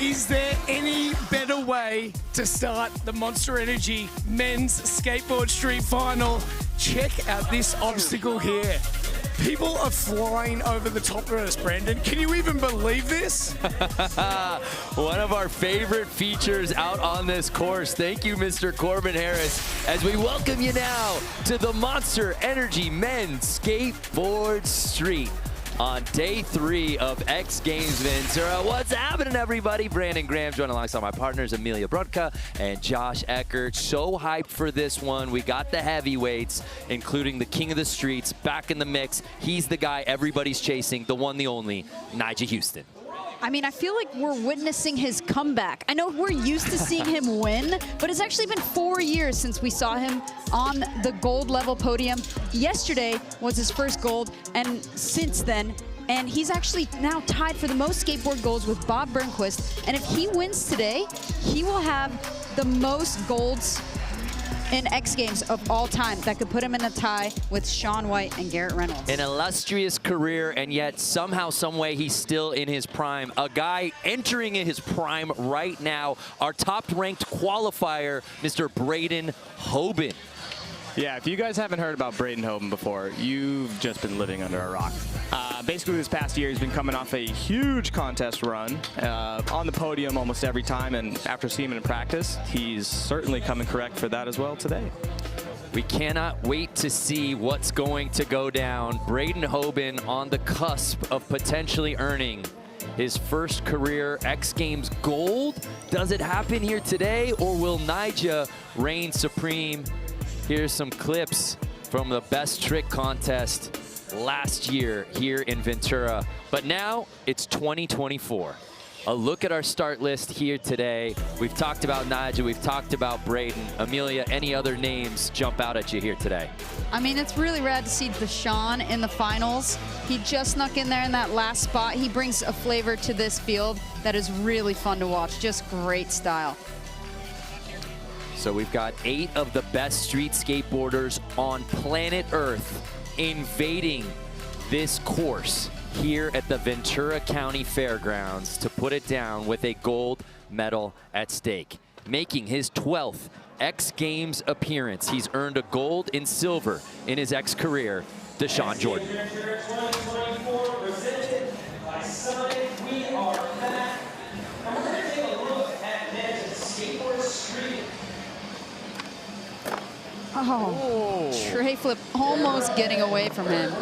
Is there any better way to start the Monster Energy Men's Skateboard Street Final? Check out this obstacle here. People are flying over the top of us, Brandon. Can you even believe this? One of our favorite features out on this course. Thank you, Mr. Corbin Harris, as we welcome you now to the Monster Energy Men's Skateboard Street on day 3 of X Games Ventura. What's happening, everybody? Brandon Graham joined alongside my partners Amelia Brodka and Josh Eckert. So hyped for this one. We got the heavyweights, including the king of the streets, back in the mix. He's the guy everybody's chasing, the one, the only, Nyjah Huston. I mean, I feel like we're witnessing his comeback. I know we're used to seeing him win, but it's actually been 4 years since we saw him on the gold level podium. Yesterday was his first gold, and since then, and he's actually now tied for the most skateboard golds with Bob Burnquist. And if he wins today, he will have the most golds in X Games of all time. That could put him in a tie with Shaun White and Garrett Reynolds. An illustrious career, and yet somehow, some way, he's still in his prime. A guy entering in his prime right now. Our top-ranked qualifier, Mr. Braden Hoban. Yeah, if you guys haven't heard about Braden Hoban before, you've just been living under a rock. Basically, this past year, he's been coming off a huge contest run, on the podium almost every time, and after seeing him in practice, he's certainly coming correct for that as well today. We cannot wait to see what's going to go down. Braden Hoban on the cusp of potentially earning his first career X Games gold. Does it happen here today, or will Nyjah reign supreme? Here's some clips from the best trick contest last year here in Ventura. But now it's 2024. A look at our start list here today. We've talked about Nyjah, we've talked about Braden. Amelia, any other names jump out at you here today? I mean, it's really rad to see Deshaun in the finals. He just snuck in there in that last spot. He brings a flavor to this field that is really fun to watch. Just great style. So we've got 8 of the best street skateboarders on planet Earth invading this course here at the Ventura County Fairgrounds to put it down with a gold medal at stake. Making his 12th X Games appearance. He's earned a gold and silver in his X career, Deshaun Jordan. Oh, tray flip almost getting away from him.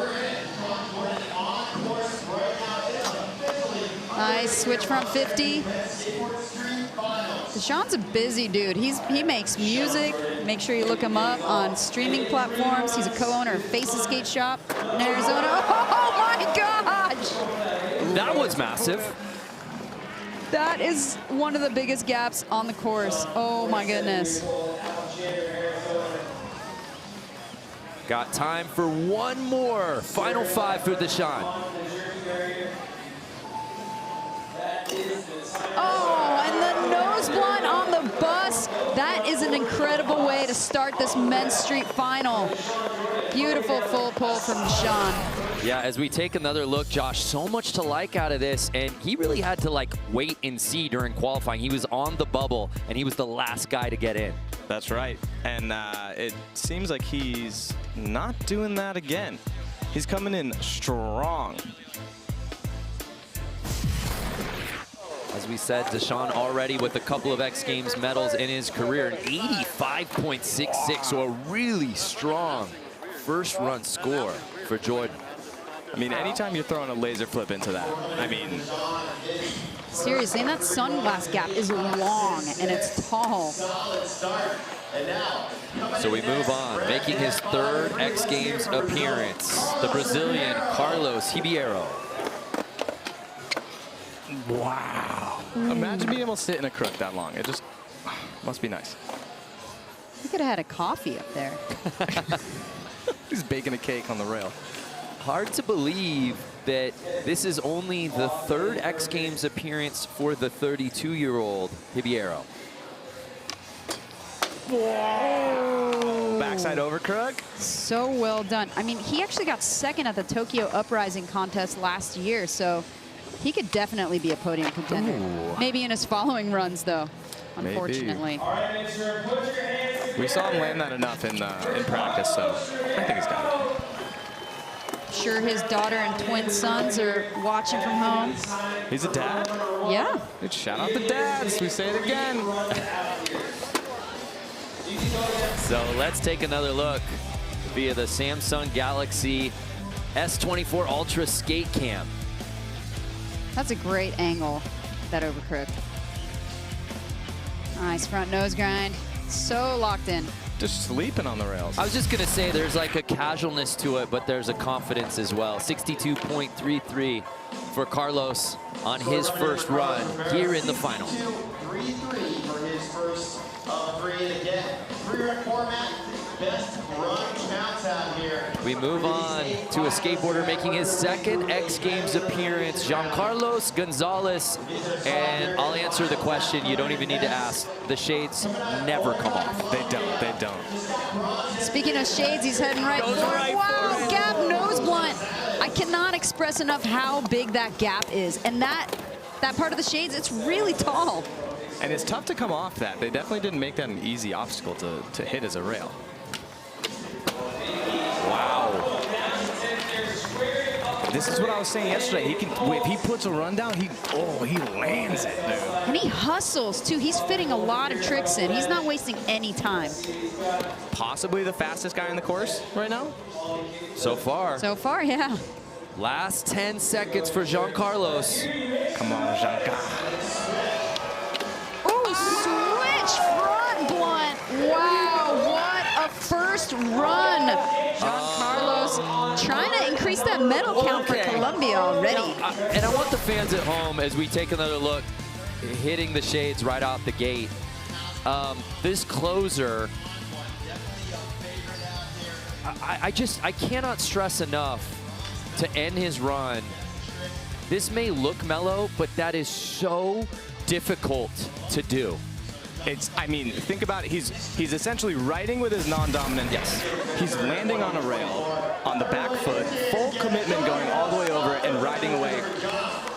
Nice switch front 50. Deshaun's a busy dude. He makes music. Make sure you look him up on streaming platforms. He's a co-owner of Faces Skate Shop in Arizona. Oh my gosh! That was massive. That is one of the biggest gaps on the course. Oh my goodness. Got time for one more. Final 5 for Deshaun. Oh, and the nose blunt on the bus. That is an incredible way to start this men's street final. Beautiful full pull from Deshaun. Yeah, as we take another look, Josh, so much to like out of this, and he really had to wait and see during qualifying. He was on the bubble, and he was the last guy to get in. That's right, and it seems like he's not doing that again. He's coming in strong. As we said, Deshaun already with a couple of X Games medals in his career, an 85.66, so a really strong first run score for Jordan. I mean, anytime you're throwing a laser flip into that, I mean... Seriously, and that sunglass gap is long and it's tall. So we move on, making his 3rd X Games appearance, the Brazilian Carlos Ribeiro. Wow. Imagine being able to sit in a crook that long. It just must be nice. You could have had a coffee up there. He's baking a cake on the rail. Hard to believe that this is only the 3rd X Games appearance for the 32-year-old Ribeiro. Whoa. Backside over crook. So well done. I mean, he actually got 2nd at the Tokyo Uprising contest last year, so He could definitely be a podium contender. Ooh. Maybe in his following runs, though, unfortunately. We saw him land that enough in practice, so I think he's got it. Sure, his daughter and twin sons are watching from home. He's a dad? Yeah. Good shout out the dads. We say it again. So let's take another look via the Samsung Galaxy S24 Ultra Skate Cam. That's a great angle, that overcrook. Nice front nose grind. So locked in. Just sleeping on the rails. I was just gonna say there's like a casualness to it, but there's a confidence as well. 62.33 for Carlos on his first run here in the final. 3-3 for his first three. And again, three-run format, best run counts out here. We move on to a skateboarder making his second X Games appearance, Giancarlos Gonzalez. And I'll answer the question you don't even need to ask. The shades never come off. They don't. Speaking of shades, he's heading right for it. Wow, gap nose blunt. I cannot express enough how big that gap is. And that part of the shades, it's really tall. And it's tough to come off that. They definitely didn't make that an easy obstacle to hit as a rail. Wow. This is what I was saying yesterday. He can, if he puts a run down, he lands it, dude. And he hustles, too. He's fitting a lot of tricks in. He's not wasting any time. Possibly the fastest guy in the course right now. So far. So far, yeah. Last 10 seconds for Giancarlos. Come on, Gianca. Switch front blunt. Wow, what a first run. Giancarlos trying to increase that medal count for Colombia already. And I want the fans at home, as we take another look, hitting the shades right out the gate. This closer, I cannot stress enough to end his run. This may look mellow, but that is so difficult to do. I mean, think about it. He's essentially riding with his non-dominant. Yes. He's landing on a rail on the back foot, full commitment going all the way over and riding away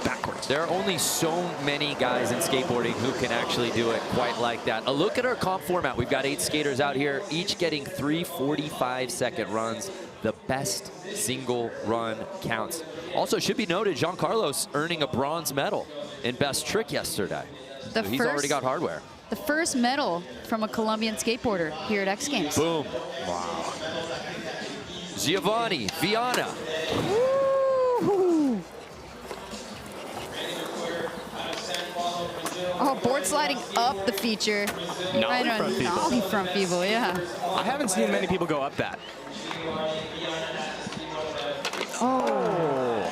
backwards. There are only so many guys in skateboarding who can actually do it quite like that. A look at our comp format. We've got 8 skaters out here, each getting 3 45-second runs. The best single run counts. Also, should be noted, Giancarlos earning a bronze medal in best trick yesterday. So he's already got hardware. The first medal from a Colombian skateboarder here at X Games. Boom. Wow. Giovanni Viana. Woo! Oh, board sliding up the feature. Nollie front people, yeah. I haven't seen many people go up that. Oh.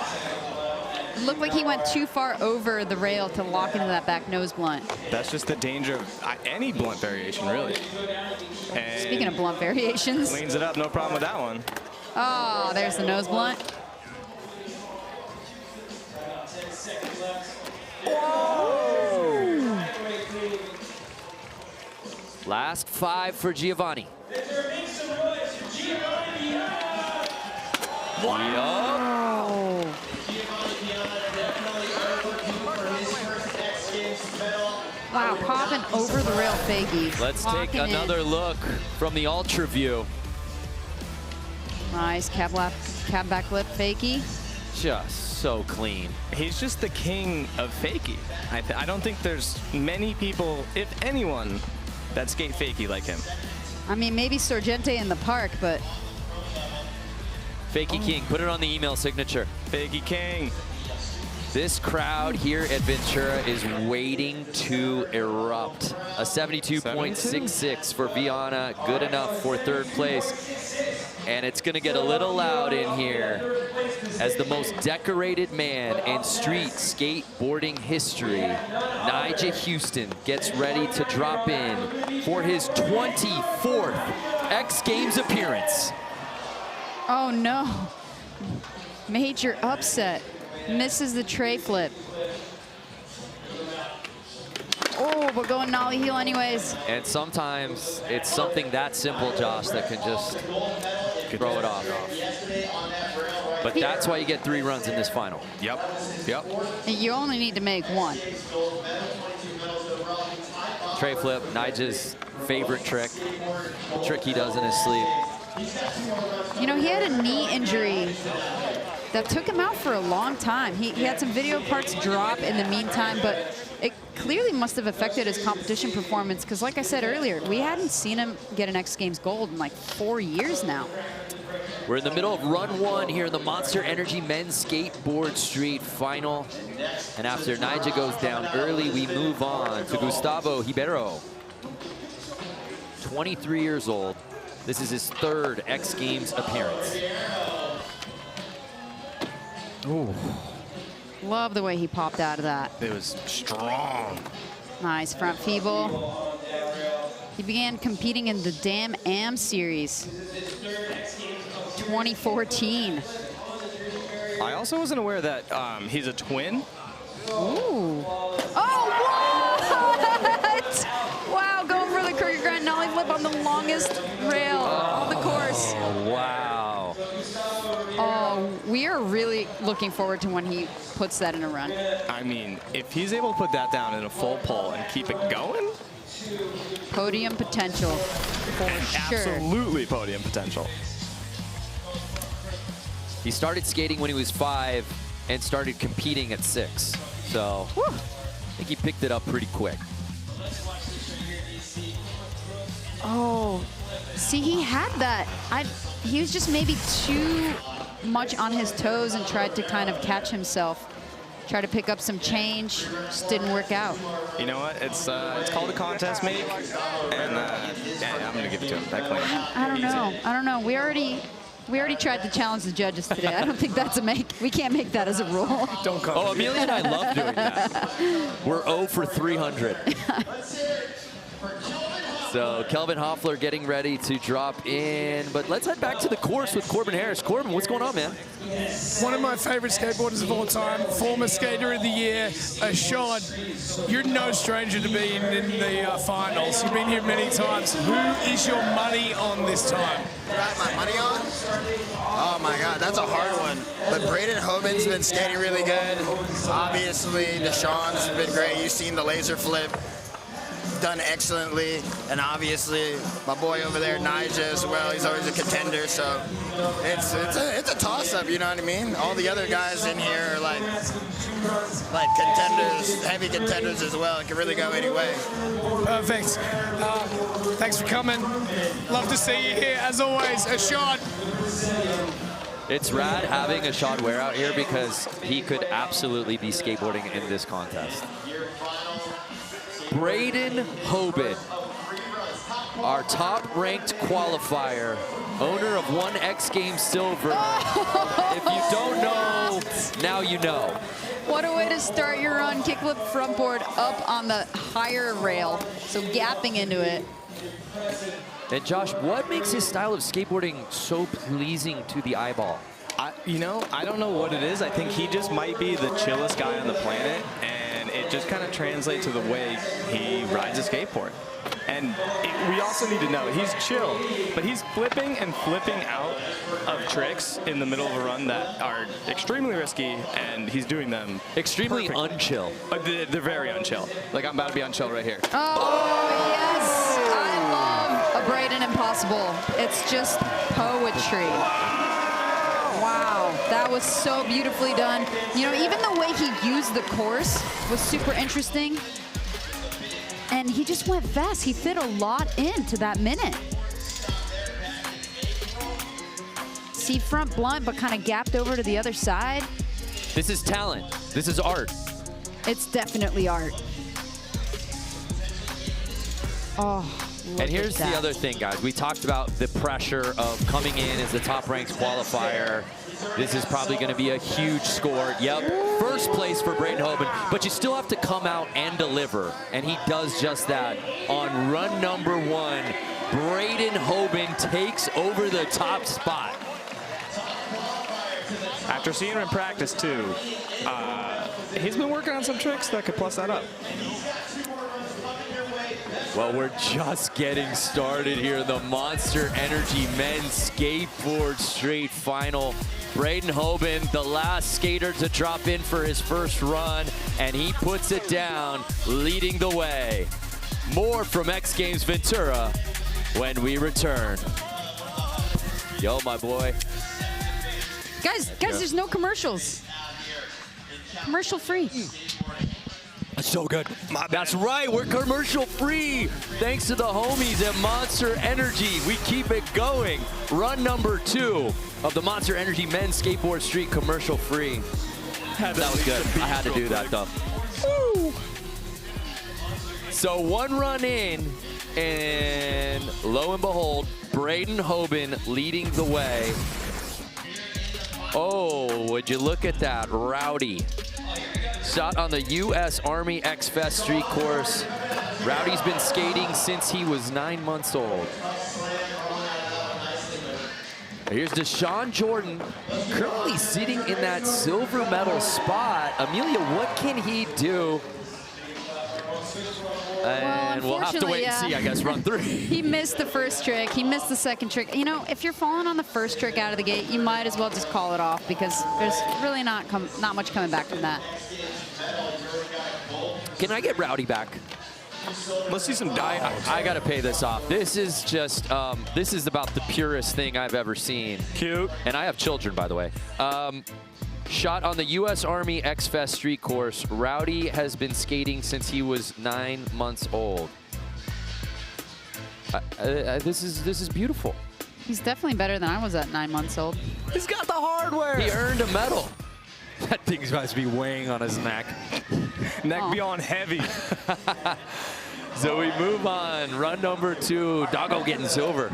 It looked like he went too far over the rail to lock into that back nose blunt. That's just the danger of any blunt variation, really. And Speaking of blunt variations. cleans it up, no problem with that one. Oh, there's the nose blunt. Whoa. Last 5 for Giovanni. Wow. Wow, popping over the rail fakie. Let's take another look from the ultra view. Nice cab back lip fakie. Just so clean. He's just the king of fakie. I don't think there's many people, if anyone, that skate fakie like him. I mean, maybe Sorgente in the park, but Fakie King, put it on the email signature. Fakie King. This crowd here at Ventura is waiting to erupt. A 72.66 for Viana, good enough for 3rd place. And it's gonna get a little loud in here as the most decorated man in street skateboarding history, Nigel Houston, gets ready to drop in for his 24th X Games appearance. oh no. Major upset. Misses the tray flip. Oh, but going nollie heel anyways. And sometimes it's something that simple, Josh, that can just throw it off. But that's why you get 3 runs in this final. Yep. Yep. You only need to make 1. Tray flip, Nigel's favorite trick. Trick he does in his sleep. You know, he had a knee injury that took him out for a long time. He had some video parts drop in the meantime, but it clearly must have affected his competition performance because, like I said earlier, we hadn't seen him get an X Games gold in like 4 years now. We're in the middle of run 1 here in the Monster Energy Men's Skateboard Street Final. And after Nigel goes down early, we move on to Gustavo Ribeiro. 23 years old. This is his 3rd X Games appearance. Ooh. Love the way he popped out of that. It was strong. Nice front feeble. He began competing in the Damn Am Series 2014. I also wasn't aware that he's a twin. Ooh. Oh, what? Wow, going for the crooked grind nollie flip on the longest rail on the course. Oh, wow. Oh, we are really looking forward to when he puts that in a run. I mean, if he's able to put that down in a full pull and keep it going, Podium potential for sure. absolutely podium potential. He started skating when he was 5 and started competing at 6. So I think he picked it up pretty quick. Oh, see, he had that. He was just maybe too much on his toes and tried to kind of catch himself. Try to pick up some change, just didn't work out. You know what? It's called a contest make, and yeah, I'm gonna give it to him. That claim. I don't know. I don't know. We already tried to challenge the judges today. I don't think that's a make. We can't make that as a rule. Don't come. Oh, Amelia and I love doing that. We're 0 for 300. So Kelvin Hoffler getting ready to drop in. But let's head back to the course with Corbin Harris. Corbin, what's going on, man? One of my favorite skateboarders of all time, former skater of the year, Ashod. You're no stranger to being in the finals. You've been here many times. Who is your money on this time? Got my money on? Oh my God, that's a hard one. But Braden Hoban's been skating really good. Obviously, Deshaun's been great. You've seen the laser flip. Done excellently, and obviously my boy over there, Nigel, as well. He's always a contender, so it's a toss-up. You know what I mean? All the other guys in here are like contenders, heavy contenders as well. It can really go any way. Perfect. Thanks for coming. Love to see you here as always. Ashod. It's rad having Ashod Ware out here because he could absolutely be skateboarding in this contest. Braden Hoban, our top-ranked qualifier, owner of 1 X Games silver. If you don't know, now you know. What a way to start your run. Kickflip front board up on the higher rail, so gapping into it. And Josh, what makes his style of skateboarding so pleasing to the eyeball? You know, I don't know what it is. I think he just might be the chillest guy on the planet, and it just kind of translates to the way he rides a skateboard. And we also need to know, he's chill, but he's flipping and flipping out of tricks in the middle of a run that are extremely risky, and he's doing them Extremely unchill. They're very unchill. Like, I'm about to be unchill right here. Oh, yes. I love a Braden Impossible. It's just poetry. Wow, that was so beautifully done. You know, even the way he used the course was super interesting. And he just went fast. He fit a lot into that minute. See, front blunt, but kind of gapped over to the other side. This is talent. This is art. It's definitely art. Oh, And here's the other thing, guys. We talked about the pressure of coming in as the top-ranked qualifier. This is probably going to be a huge score. Yep, first place for Braden Hoban, but you still have to come out and deliver, and he does just that. On run number 1, Braden Hoban takes over the top spot. After seeing him in practice, too, he's been working on some tricks that could plus that up. Well, we're just getting started here in the Monster Energy Men's Skateboard Street Final. Braden Hoban, the last skater to drop in for his first run, and he puts it down, leading the way. More from X Games Ventura when we return. Yo, my boy. Guys, there's no commercials. Commercial free. That's so good. That's right, we're commercial free. Thanks to the homies at Monster Energy. We keep it going. Run number 2 of the Monster Energy Men's Skateboard Street commercial free. That was good. I had to do that though. Woo. So 1 run in, and lo and behold, Braden Hoban leading the way. Oh, would you look at that, Rowdy. Shot on the U.S. Army X Fest Street course. Rowdy's been skating since he was 9 months old. Here's Deshaun Jordan, currently sitting in that silver medal spot. Amelia, what can he do? And we'll have to wait and see, I guess, run 3. He missed the first trick. He missed the second trick. You know, if you're falling on the first trick out of the gate, you might as well just call it off because there's really not much coming back from that. Can I get Rowdy back? Let's see some dive. I gotta pay this off. This is just, this is about the purest thing I've ever seen. Cute. And I have children, by the way. Shot on the U.S. Army X Fest Street course. Rowdy has been skating since he was 9 months old. This is beautiful. He's definitely better than I was at 9 months old. He's got the hardware. He earned a medal. That thing's supposed to be weighing on his neck. Neck beyond heavy. So we move on. Run number 2. Doggo getting silver.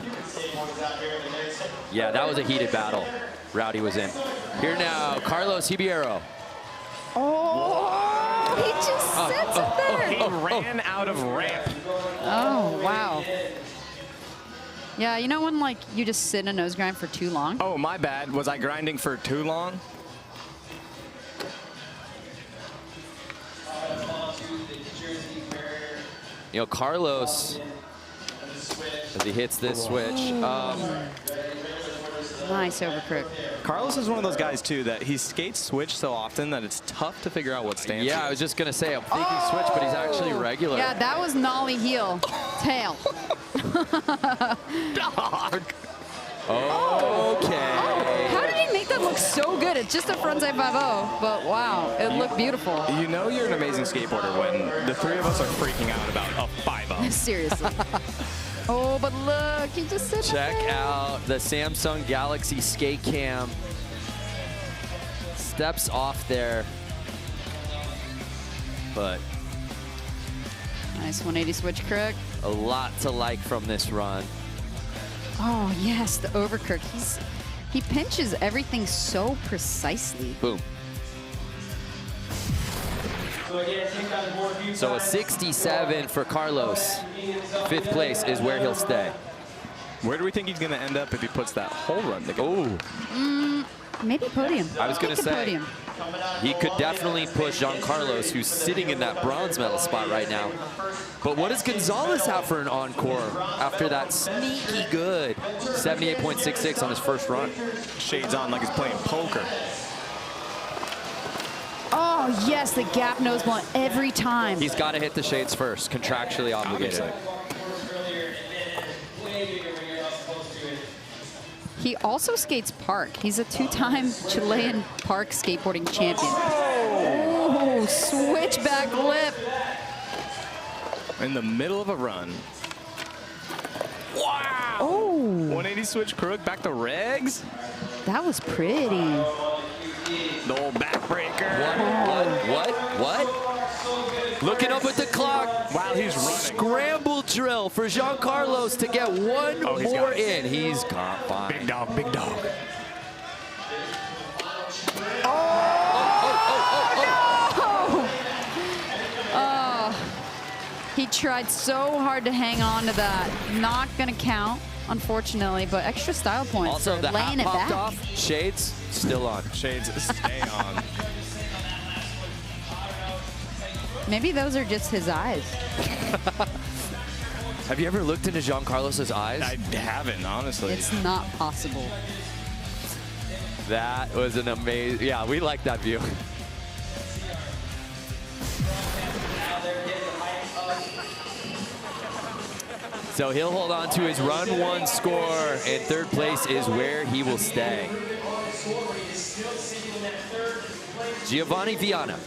Yeah, that was a heated battle Rowdy was in. Here now, Carlos Hibiero. Oh, he just sits it there. He ran out of ramp. Oh, wow. Yeah, you know when like you just sit in a nose grind for too long? Oh, my bad. Was I grinding for too long? You know, Carlos, as he hits this switch. Nice overcrook. Carlos is one of those guys, too, that he skates switch so often that it's tough to figure out what stance. Yeah, I was just going to say, I'm thinking switch, but he's actually regular. Yeah, that was nollie heel. Tail. Dog. Okay. How did he make that look so good? It's just a frontside 5-0, but wow, it looked beautiful. You know you're an amazing skateboarder when the 3 of us are freaking out about a 5-0. Seriously. Oh, but look, he just sits Check there. out the Samsung Galaxy Skate Cam. Steps off there. But Nice 180 switch crook. a lot to like from this run. Oh, yes, the overcrook. He pinches everything so precisely. Boom. So a 67 for Carlos. 5th place is where he'll stay. Where do we think he's going to end up if he puts that whole run together? Oh, Maybe podium. I was going to say, podium. he could definitely push Giancarlos, who's sitting in that bronze medal spot right now. But what does Gonzalez have for an encore after that sneaky good 78.66 on his first run? Shades on like he's playing poker. Oh, yes, the gap nose blunt every time. He's got to hit the shades first, contractually obligated. Obviously. He also skates park. He's a 2-time Chilean park skateboarding champion. Oh, switchback lip. In the middle of a run. Wow! Oh, 180 switch crook, back to regs. that was pretty. The old backbreaker. What? Looking up at the clock. While he's running. Scramble drill for Giancarlos to get one more in. He's got fine. Big dog, big dog. He tried so hard to hang on to that. Not gonna count, unfortunately, but extra style points Also, for the laying hat it popped back. off. Shades still on. Shades, stay on. Maybe those are just his eyes. Have you ever looked into Giancarlos's eyes? I haven't, honestly. It's not possible. That was an amazing, yeah, we like that view. So he'll hold on to his run 1 score, and 3rd place is where he will stay. Giovanni Viana,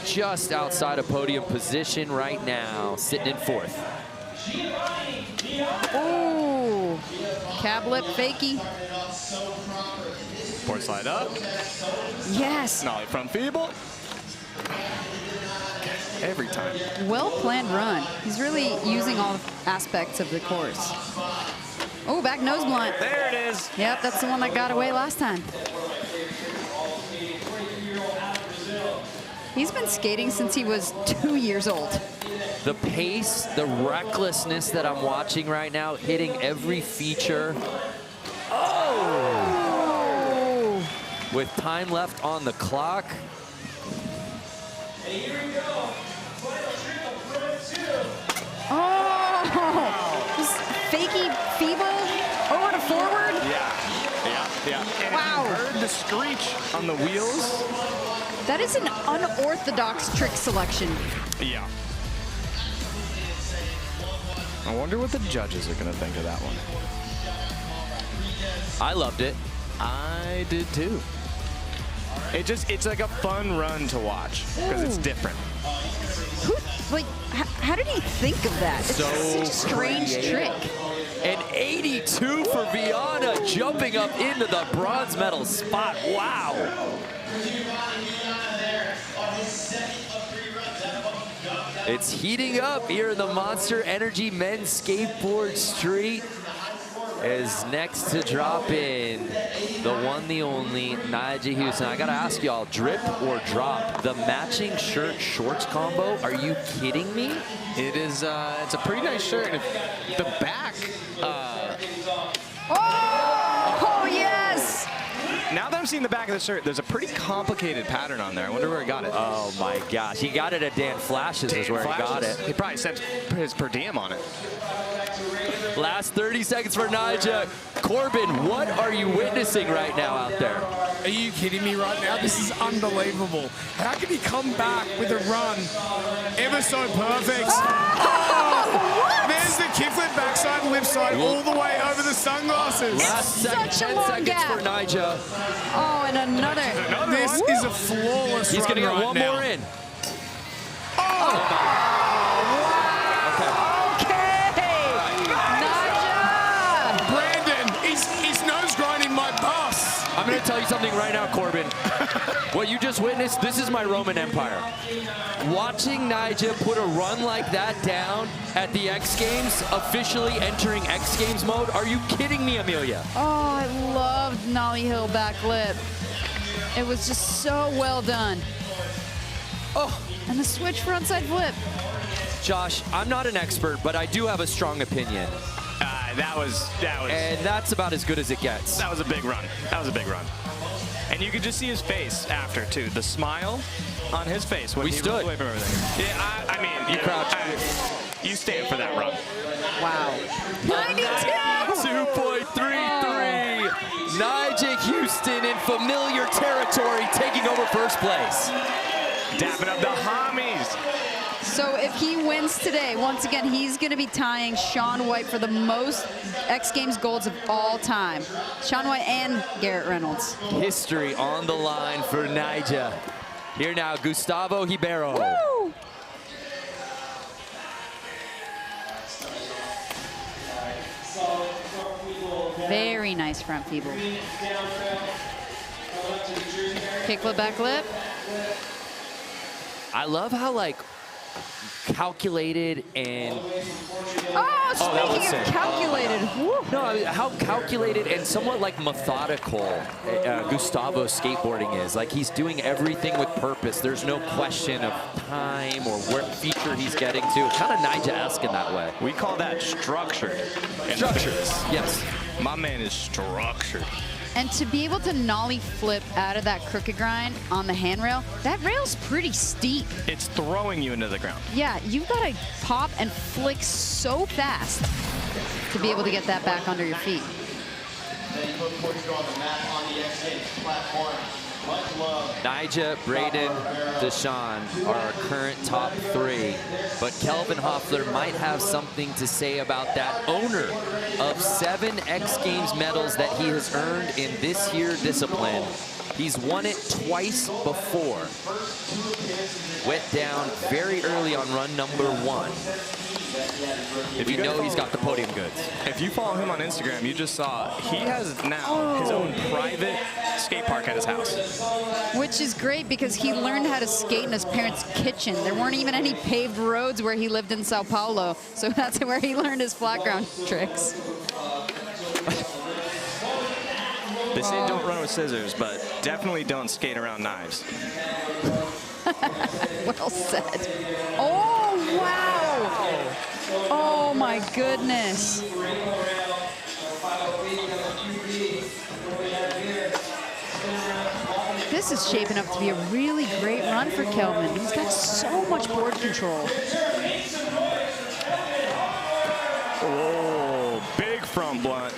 just outside of podium position right now, sitting in 4th. Ooh, cab lip fakie. Port slide up. Yes. Nollie front feeble. Every time. Well-planned run. He's really using all aspects of the course. Oh, back nose blunt. There it is. Yep, that's the one that got away last time. He's been skating since he was 2 years old. The pace, the recklessness that I'm watching right now, hitting every feature. Oh! With time left on the clock. Oh! Just fakie feeble over to forward. Yeah. And Wow. if you heard the screech on the wheels. That is an unorthodox trick selection. Yeah. I wonder what the judges are going to think of that one. I loved it. I did too. It's like a fun run to watch because it's different. How did he think of that? It's So such a strange trick. An 82 for Viana, jumping up into the bronze medal spot. Wow. It's heating up here in the Monster Energy Men's Skateboard Street. Is next to drop in the one, the only, Nigel Houston. I gotta ask y'all, drip or drop? The matching shirt shorts combo, are you kidding me? It is, it's a pretty nice shirt. And the back, Oh, yes! now that I'm seeing the back of the shirt, there's a pretty complicated pattern on there. I wonder where he got it. Oh my gosh, he got it at Dan Flash's is where he got it. He probably sent his per diem on it. Last 30 seconds for Nigel. Corbin, what are you witnessing right now out there? Are you kidding me right now? This is unbelievable. How can he come back with a run ever so perfect? Oh, there's the kickflip backside, lip side, all the way over the sunglasses. Last second, Such a 10 long seconds gap. for Nigel. Oh, and another. This is a flawless He's run gonna get right one now. more in. Brandon, he's nose grinding my bus. I'm gonna tell you something right now, Corbin. What you just witnessed, this is my Roman Empire. Watching Nigel put a run like that down at the X Games, officially entering X Games mode. Are you kidding me, Amelia? Oh, I loved Nollie Hill back lip. It was just so well done. Oh, And the switch frontside flip. Josh, I'm not an expert, but I do have a strong opinion. That was And that's about as good as it gets. That was a big run. That was a big run. And you could just see his face after, too. The smile on his face when We he stood. was away from everything. Yeah, I mean, You crouched. You stand for that run. Wow. 92! 2.33. Nigel Houston in familiar territory, taking over first place. Dapping up the homies. So if he wins today, once again, he's going to be tying Shaun White for the most X Games golds of all time. Shaun White and Garrett Reynolds. History on the line for Nigel. Here now, Gustavo Ribeiro. Woo! Very nice front feeble. Kickflip back lip. I love how, like, calculated and Oh, that was speaking of sick. calculated. Woo. no, I mean, how calculated and somewhat like methodical Gustavo's skateboarding is. Like, he's doing everything with purpose. There's no question of time or what feature he's getting to. Kind of Nigel-esque in that way. We call that structured. Structured, yes. My man is structured. And to be able to nollie flip out of that crooked grind on the handrail, that rail's pretty steep. It's throwing you into the ground. Yeah, you've got to pop and flick so fast to be able to get that back under your feet. and put Portugal on the map on the X Games platform. Much love. Nija, Braden, Deshaun are our current top 3, but Kelvin Hoffler might have something to say about that. Owner of 7 X Games medals that he has earned in this here discipline. He's won it twice before. Went down very early on run number 1. If you know he's got the podium goods. If you follow him on Instagram, you just saw he has now his own private skate park at his house. Which is great because he learned how to skate in his parents' kitchen. There weren't even any paved roads where he lived in Sao Paulo, so that's where he learned his flat ground tricks. They say don't run with scissors, but definitely don't skate around knives. Well said. Oh, wow. Oh, my goodness. This is shaping up to be a really great run for Kelvin. He's got so much board control. Oh, big front blunt.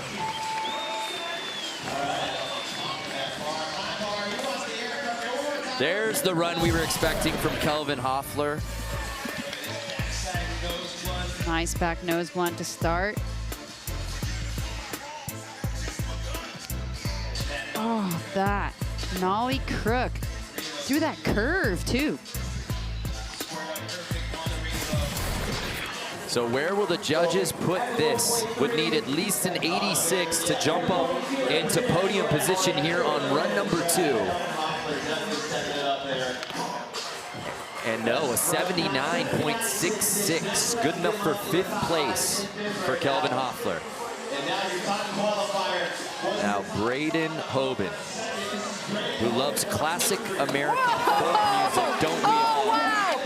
There's the run we were expecting from Kelvin Hoffler. Nice back nose blunt to start. Oh, that nollie crook. Through that curve, too. So where will the judges put this? Would need at least an 86 to jump up into podium position here on run number 2. And no, a 79.66. Good enough for 5th place for Kelvin Hoffler. Now Braden Hoban, who loves classic American folk music, don't we all? Oh, wow!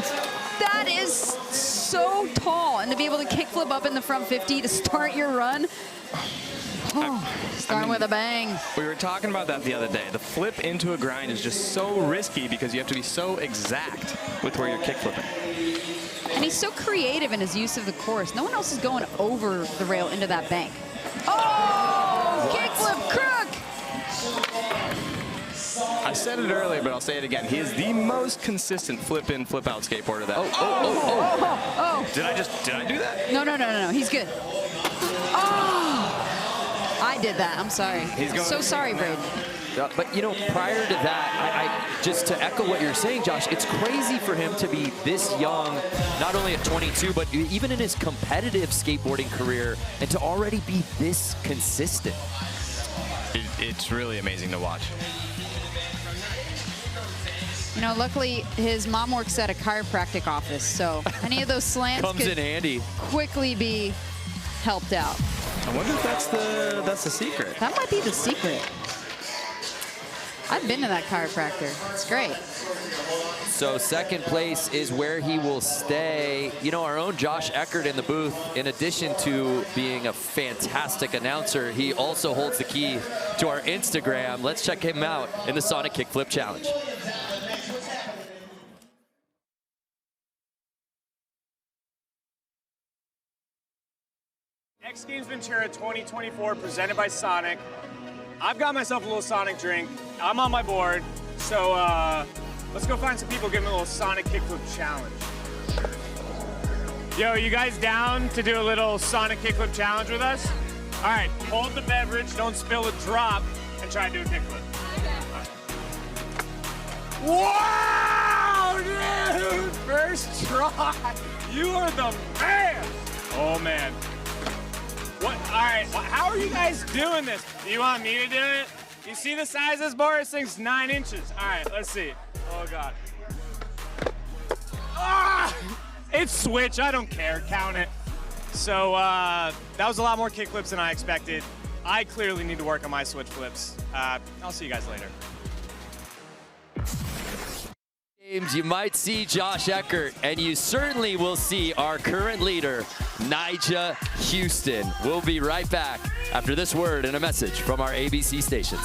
That is so tall. And to be able to kickflip up in the front 50 to start your run. Oh, starting with a bang. We were talking about that the other day. The flip into a grind is just so risky because you have to be so exact with where you're kick flipping. And he's so creative in his use of the course. No one else is going over the rail into that bank. Oh, kickflip crook! I said it earlier, but I'll say it again. He is the most consistent flip in, flip out skateboarder that. Oh. Did I do that? No. He's good. Oh! I did that. I'm sorry. So sorry, Braden. But, you know, prior to that, I just to echo what you're saying, Josh, it's crazy for him to be this young, not only at 22, but even in his competitive skateboarding career, and to already be this consistent. It's really amazing to watch. You know, luckily, his mom works at a chiropractic office, so any of those slants comes in handy. Quickly be helped out. I wonder if that's the secret. That might be the secret. I've been to that chiropractor. It's great. So 2nd place is where he will stay. You know, our own Josh Eckert in the booth, in addition to being a fantastic announcer, he also holds the key to our Instagram. Let's check him out in the Sonic Kickflip Challenge. X Games Ventura 2024 presented by Sonic. I've got myself a little Sonic drink. I'm on my board, so let's go find some people, give them a little Sonic Kickflip Challenge. Yo, you guys down to do a little Sonic Kickflip Challenge with us? All right, hold the beverage, don't spill a drop, and try to do a kickflip. Wow, dude! First try. You are the man. Oh man. What? All right. How are you guys doing this? Do you want me to do it? You see the size of this board? This thing's 9 inches. All right. Let's see. Oh god. Ah! It's switch. I don't care. Count it. So that was a lot more kickflips than I expected. I clearly need to work on my switch flips. I'll see you guys later. You might see Josh Eckert, and you certainly will see our current leader, Nija Houston. We'll be right back after this word and a message from our ABC stations.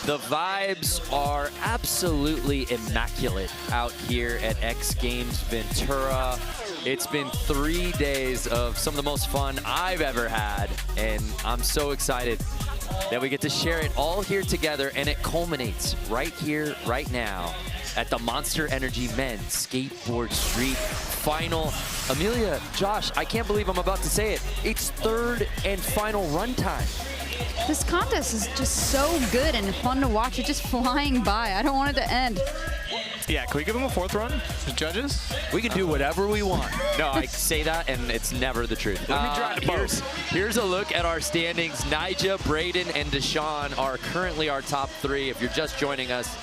The vibes are absolutely immaculate out here at X Games Ventura. It's been 3 days of some of the most fun I've ever had, and I'm so excited that we get to share it all here together, and it culminates right here, right now, at the Monster Energy Men's Skateboard Street Final. Amelia, Josh, I can't believe I'm about to say it. It's third and final run time. This contest is just so good and fun to watch. It's just flying by. I don't want it to end. Yeah, can we give him a 4th run, the judges? We can do whatever we want. No, I say that, and it's never the truth. Let me try to here's a look at our standings. Nyjah, Braden, and Deshaun are currently our top 3. If you're just joining us,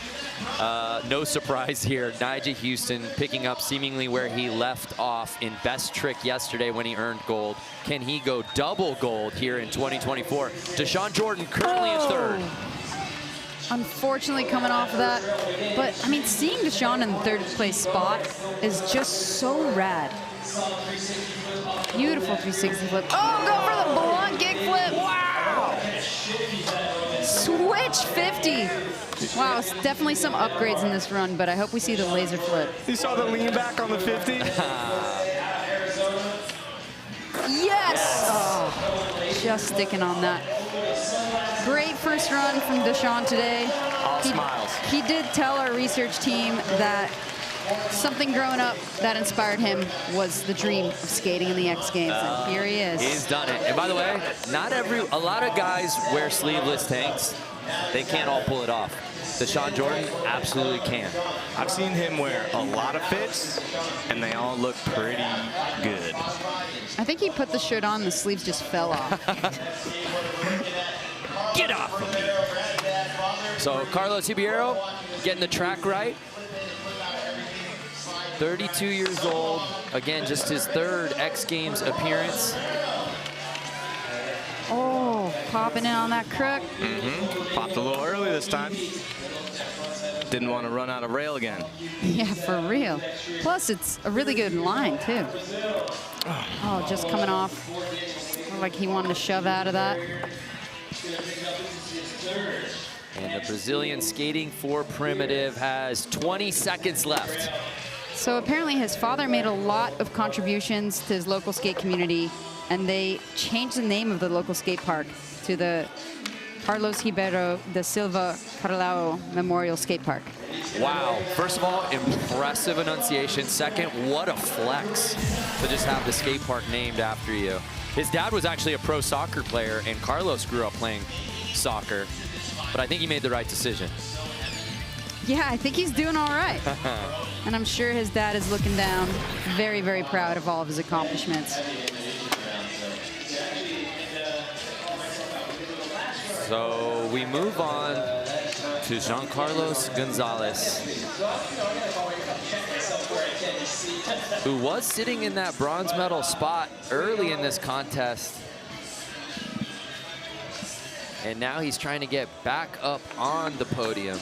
no surprise here. Nyjah Houston picking up seemingly where he left off in best trick yesterday when he earned gold. Can he go double gold here in 2024? Deshaun Jordan currently in 3rd. Unfortunately coming off of that. But, I mean, seeing Deshaun in the 3rd place spot is just so rad. Beautiful 360 flip. Oh, go for the blunt kick flip. Wow. Switch 50. Wow, it's definitely some upgrades in this run, but I hope we see the laser flip. You saw the lean back on the 50? Yes! Oh, just sticking on that. Great first run from Deshaun today. All smiles. He did tell our research team that something growing up that inspired him was the dream of skating in the X Games, and here he is. He's done it. And by the way, a lot of guys wear sleeveless tanks. They can't all pull it off. Deshaun Jordan absolutely can. I've seen him wear a lot of fits, and they all look pretty good. I think he put the shirt on, the sleeves just fell off. Get off of me. So Carlos Ribeiro getting the track right. 32 years old. Again, just his 3rd X Games appearance. Oh, popping in on that crook. Popped a little early this time. Didn't want to run out of rail again. Yeah, for real. Plus, it's a really good line, too. Oh, just coming off. Like he wanted to shove out of that. And the Brazilian skating for Primitive has 20 seconds left. So apparently his father made a lot of contributions to his local skate community, and they changed the name of the local skate park to the Carlos Ribeiro da Silva Carlao Memorial Skate Park. Wow. First of all, impressive enunciation. Second, what a flex to just have the skate park named after you. His dad was actually a pro soccer player, and Carlos grew up playing soccer, but I think he made the right decision. Yeah, I think he's doing all right. And I'm sure his dad is looking down, very, very proud of all of his accomplishments. So we move on to Jean-Carlos Gonzalez, who was sitting in that bronze medal spot early in this contest. And now he's trying to get back up on the podium.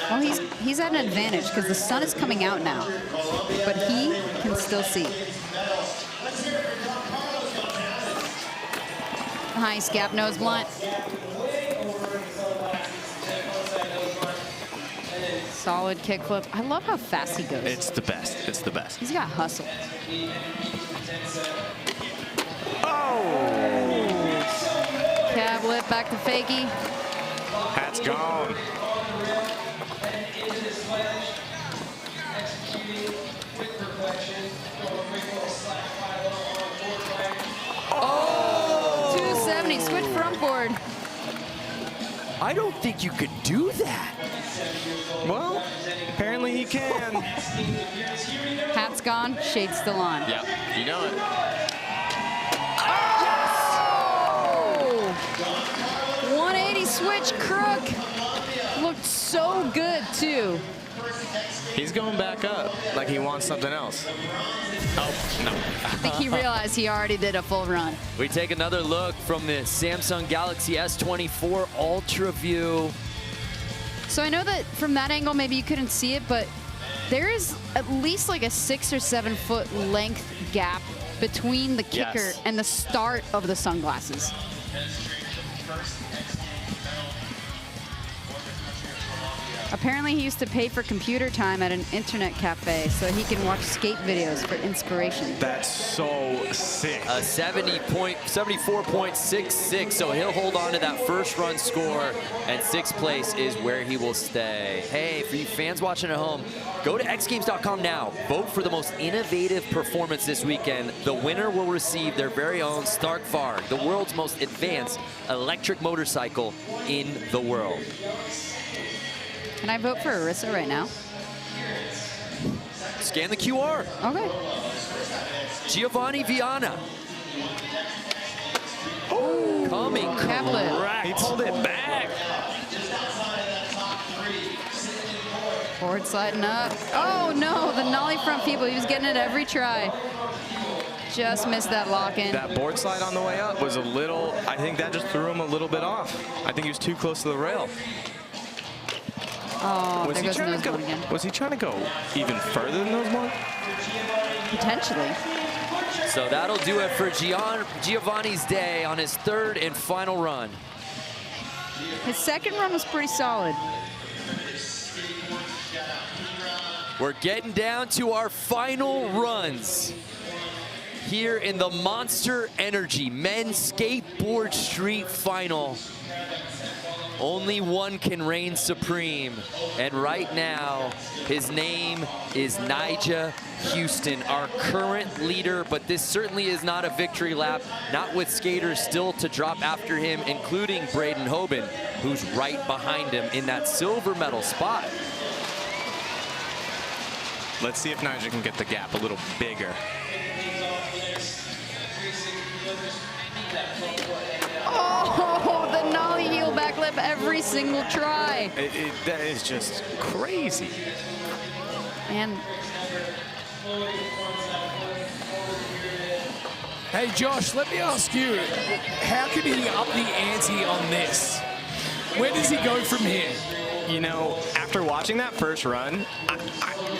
Well, he's at an advantage because the sun is coming out now, but he can still see. Nice gap nose blunt. Solid kickflip. I love how fast he goes. It's the best. It's the best. He's got hustle. Oh! Cab lip back to fakie. Hat's gone. Oh! 270, switch front board. I don't think you could do that. Well, apparently he can. Hat's gone, shade still on. Yeah, you know it. Oh! 180 switch crook. Looked so good, too. He's going back up like he wants something else. Oh, no. I think he realized he already did a full run. We take another look from the Samsung Galaxy S24 Ultra View. So I know that from that angle, maybe you couldn't see it, but there is at least like a 6 or 7 foot length gap between the kicker and the start of the sunglasses. Apparently he used to pay for computer time at an internet cafe so he can watch skate videos for inspiration. That's so sick. A 74.66, so he'll hold on to that first run score, and 6th place is where he will stay. Hey, for you fans watching at home, go to xgames.com now. Vote for the most innovative performance this weekend. The winner will receive their very own Stark Varg, the world's most advanced electric motorcycle in the world. Can I vote for Arissa right now? Scan the QR. Okay. Giovanni Viana. Oh, coming correct. He pulled it back. Forward sliding up. Oh no, the nollie front people. He was getting it every try. Just missed that lock in. That board slide on the way up was a little, I think that just threw him a little bit off. I think he was too close to the rail. Oh, there goes nose one again. Was he trying to go even further than nose one? Potentially. So that'll do it for Giovanni's day on his 3rd and final run. His 2nd run was pretty solid. We're getting down to our final runs here in the Monster Energy Men's Skateboard Street Final. Only one can reign supreme, and right now, his name is Nyjah Huston, our current leader, but this certainly is not a victory lap, not with skaters still to drop after him, including Braden Hoban, who's right behind him in that silver medal spot. Let's see if Nyjah can get the gap a little bigger. Oh, the nollie heel backlip every single try. That is just crazy. And Hey, Josh, let me ask you, how can he up the ante on this? Where does he go from here? You know, after watching that first run,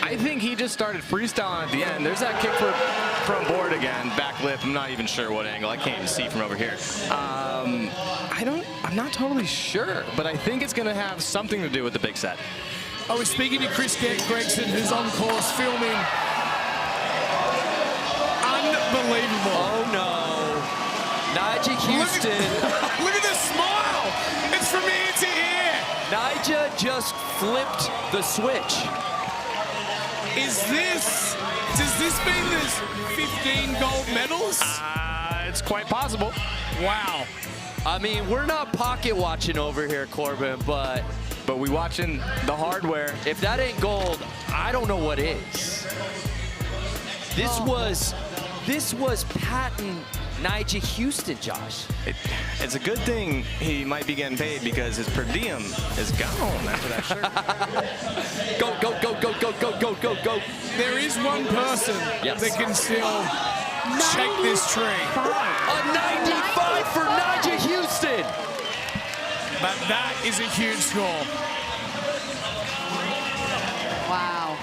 I think he just started freestyling at the end. There's that kickflip front board again, back lip. I'm not even sure what angle. I can't even see from over here. I'm not totally sure, but I think it's going to have something to do with the big set. I was speaking to Chris Gregson, who's on course filming. Unbelievable. Oh no. Nyjah Huston. Look at the smile. It's from ear to ear. Nyjah just flipped the switch. Does this mean there's 15 gold medals? It's quite possible. Wow. I mean, we're not pocket watching over here, Corbin, but we watching the hardware. If that ain't gold, I don't know what is. This was patent Nyjah Huston, Josh. It's a good thing he might be getting paid because his per diem is gone after that shirt. Go, go, go, go, go, go, go, go, go. There is one person Yes. that can still shake this tree. A 95 for Nyjah Huston. But that is a huge score. wow.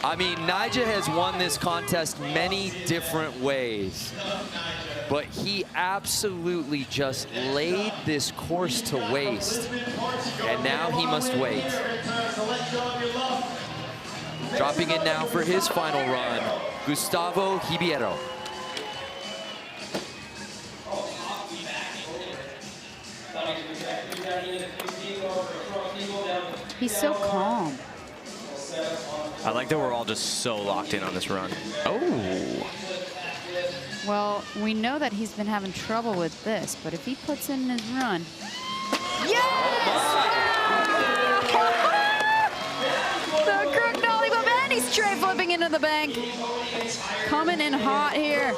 I mean, Nyjah has won this contest many different ways, but he absolutely just laid this course to waste, and now he must wait. Dropping in now for his final run, Gustavo Ribeiro. He's so calm. I like that we're all just so locked in on this run. Oh. Well, we know that he's been having trouble with this, but if he puts in his run. Yes! The crook nollie whip, and he's straight flipping into the bank. Coming in hot here.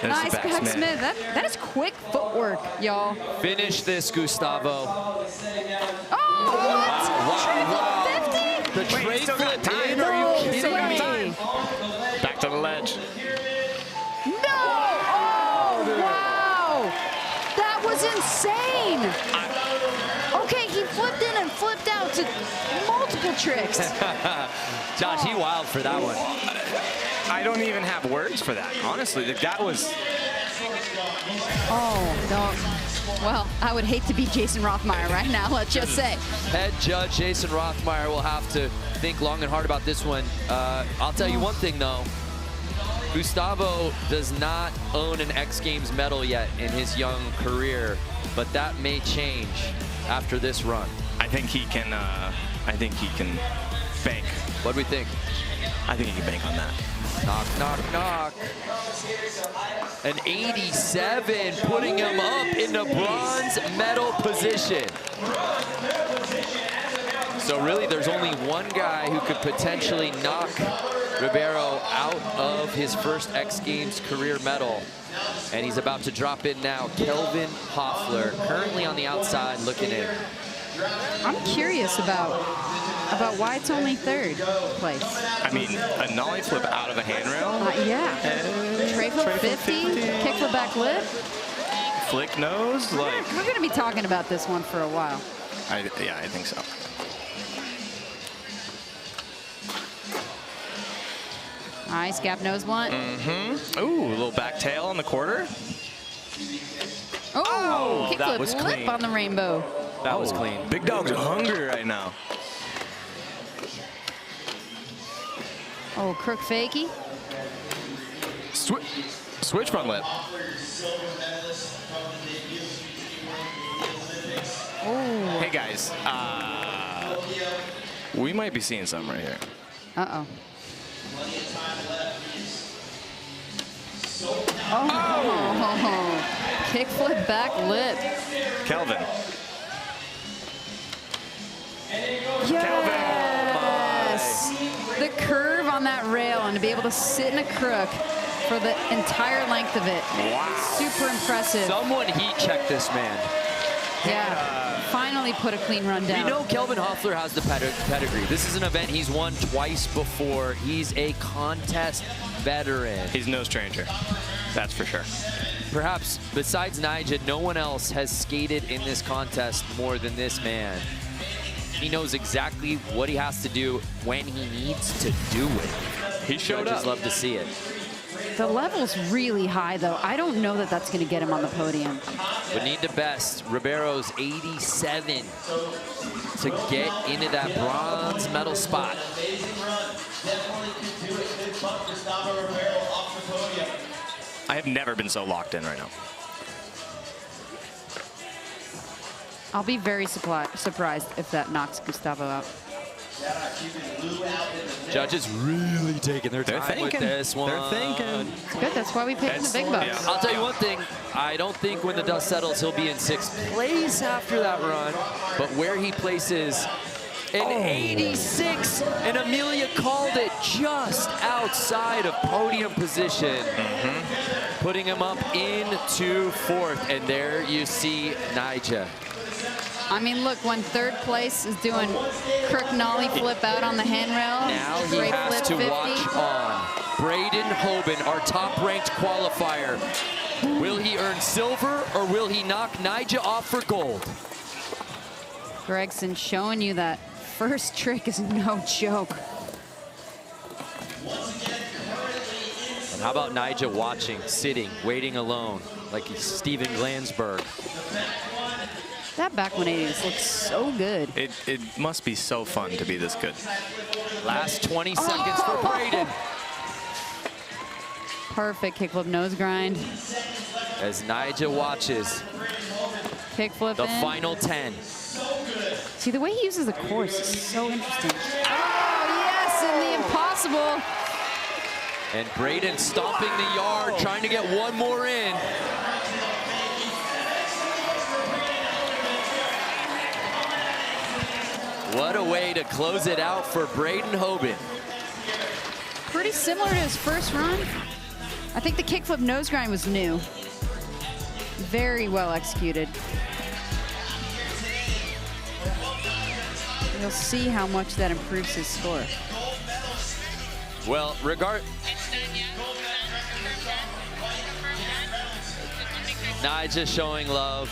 There's Nice the back backsmith. Smith. That is quick footwork, y'all. Finish this, Gustavo. Oh, what? Wow. Triple 50? The tray still got flip time. in, are you No kidding way. me? Back to the ledge. No! Oh, wow! That was insane! Okay, he flipped in and flipped out to multiple tricks. Josh, he wild for that one. I don't even have words for that. Honestly, that was... Oh, no. Well, I would hate to be Jason Rothmeyer right now, let's just say. Head judge Jason Rothmeyer will have to think long and hard about this one. I'll tell you one thing, though. Gustavo does not own an X Games medal yet in his young career, but that may change after this run. I think he can bank. What do we think? I think he can bank on that. Knock, knock, knock. An 87, putting him up in the bronze medal position. So really, there's only one guy who could potentially knock Ribeiro out of his first X Games career medal. And he's about to drop in now. Kelvin Hoffler, currently on the outside looking in. I'm curious about why it's only third place. I mean, a nollie flip out of a handrail. Yeah. Tray flip 50, kick flip back lip. Flick nose, like. We're going to be talking about this one for a while. Yeah, I think so. Nice gap nose blunt. Ooh, a little back tail on the quarter. Oh, kick that flip was lip clean. on the rainbow. That was clean. Big dog's hungry right now. Oh, crook fakie. Switch front lip. Oh. Hey guys, we might be seeing something right here. Uh-oh. Oh, kick flip back lip. Kelvin. Yes! The curve on that rail and to be able to sit in a crook for the entire length of it. Wow. Super impressive. Someone heat check this man. Yeah. Finally put a clean run down. You know Kelvin Hoffler has the pedigree. This is an event he's won twice before. He's a contest veteran. He's no stranger. That's for sure. Perhaps besides Nigel, no one else has skated in this contest more than this man. He knows exactly what he has to do when he needs to do it. He showed up. Judges love to see it. The level's really high, though. I don't know that that's going to get him on the podium. Would need to best Ribeiro's 87 to get into that bronze medal spot. I have never been so locked in right now. I'll be very surprised if that knocks Gustavo out. Judges really taking their time with this one. They're thinking. It's good. That's why we paid him the big bucks. Yeah. I'll tell you one thing. I don't think when the dust settles, he'll be in 6th place after that run. But where he places an 86, and Amelia called it just outside of podium position, putting him up into 4th. And there you see Nija. I mean, look, when 3rd place is doing crook nollie flip out on the handrail. Now he straight has flip to 50. watch on. Braden Hoban, our top-ranked qualifier. Will he earn silver or will he knock Nija off for gold? Gregson showing you that first trick is no joke. And how about Nija watching, sitting, waiting alone, like he's Steven Glansberg? That back 180 just looks so good. It must be so fun to be this good. Last 20 seconds for Braden. Perfect kickflip nose grind. As Nija watches Kickflip the in. final 10. See, the way he uses the course is so interesting. Oh, yes, and the impossible. And Braden stomping the yard, trying to get one more in. What a way to close it out for Braden Hoban. Pretty similar to his first run. I think the kickflip nose grind was new. Very well executed. You'll see how much that improves his score. Well, Nija showing love.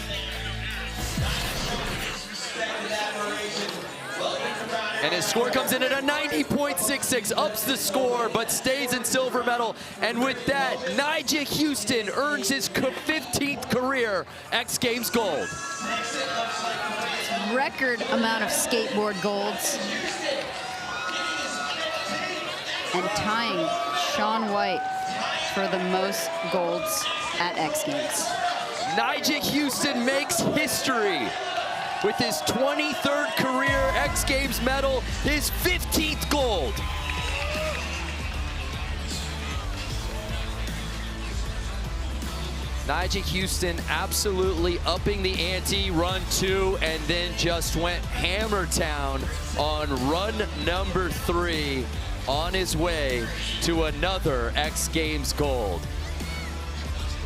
Welcome to And his score comes in at a 90.66, ups the score, but stays in silver medal. And with that, Nigel Houston earns his 15th career X Games gold. Record amount of skateboard golds. And tying Shaun White for the most golds at X Games. Nigel Houston makes history with his 23rd career X Games medal, his 15th gold. Nigel Houston absolutely upping the ante, run 2, and then just went hammer town on run number 3 on his way to another X Games gold.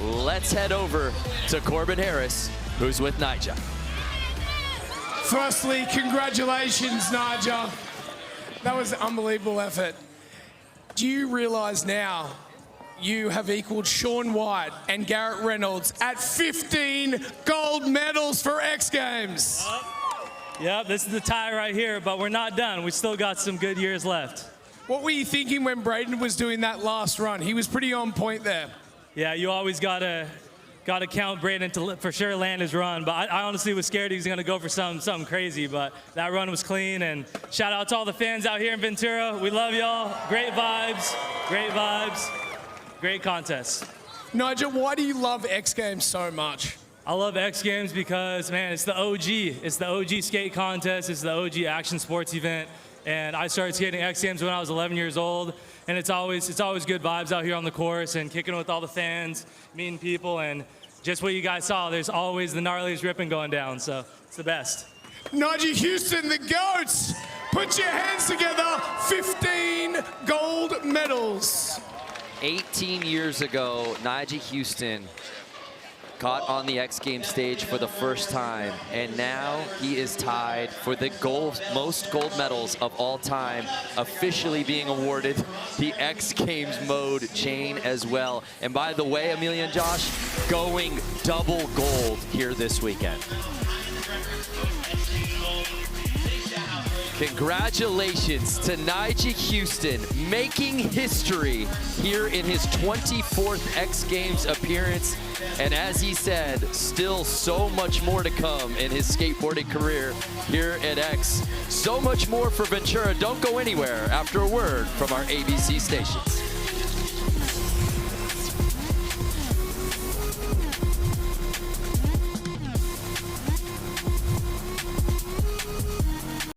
Let's head over to Corbin Harris, who's with Nigel. Firstly, congratulations, Nigel. That was an unbelievable effort. Do you realize now you have equaled Shaun White and Garrett Reynolds at 15 gold medals for X Games? Yep, this is the tie right here, but we're not done. We still got some good years left. What were you thinking when Braden was doing that last run? He was pretty on point there. Yeah, you always gotta count Braden to for sure land his run, but I honestly was scared he was gonna go for something crazy, but that run was clean, and shout out to all the fans out here in Ventura. We love y'all. Great vibes, great contest. Nigel, why do you love X Games so much? I love X Games because, man, it's the OG. It's the OG skate contest. It's the OG action sports event. And I started skating X Games when I was 11 years old. And it's always good vibes out here on the course and kicking with all the fans, meeting people, and just what you guys saw, there's always the gnarliest ripping going down. So it's the best. Nigel Houston, the GOATs. Put your hands together, 15 gold medals. 18 years ago, Nigel Houston got on the X Games stage for the first time, and now he is tied for the most gold medals of all time, officially being awarded the X Games mode chain as well. And by the way, Amelia and Josh, going double gold here this weekend. Congratulations to Nigel Houston, making history here in his 24th X Games appearance. And as he said, still so much more to come in his skateboarding career here at X. So much more for Ventura. Don't go anywhere after a word from our ABC stations.